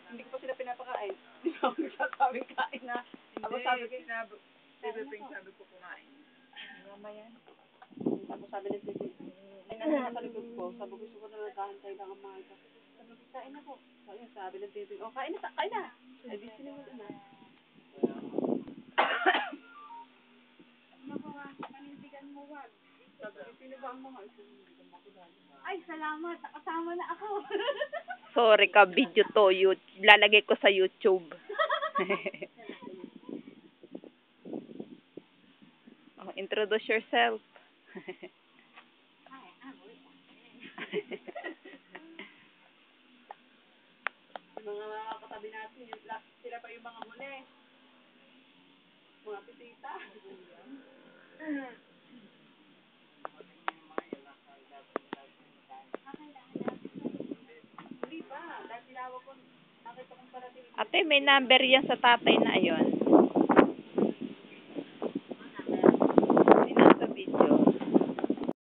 Hindi ko pa sila pinapakain. Hindi na ako nagsasabing kain na. Tapos sabi ko, sabi ko kumain. Mamaya. tapos sabi ng titi, ay nasa sa likod ko, sabi ko gusto ko na nagkahantay lang ang mga ito. Sabi ko, kain ako. Sabi ng titi, oh, kain na, kain na. Ay, di sinimod na. Panindigan mo wag. Sabi ko, sino ba ang mga ito? Ay, salamat. Nakasama na ako. Sorry ka, video to. Lalagay ko sa YouTube. Oh, introduce yourself. Mga katabi natin, sila pa yung mga muli. Mga titita. Ate, may number yan sa tatay na ayon.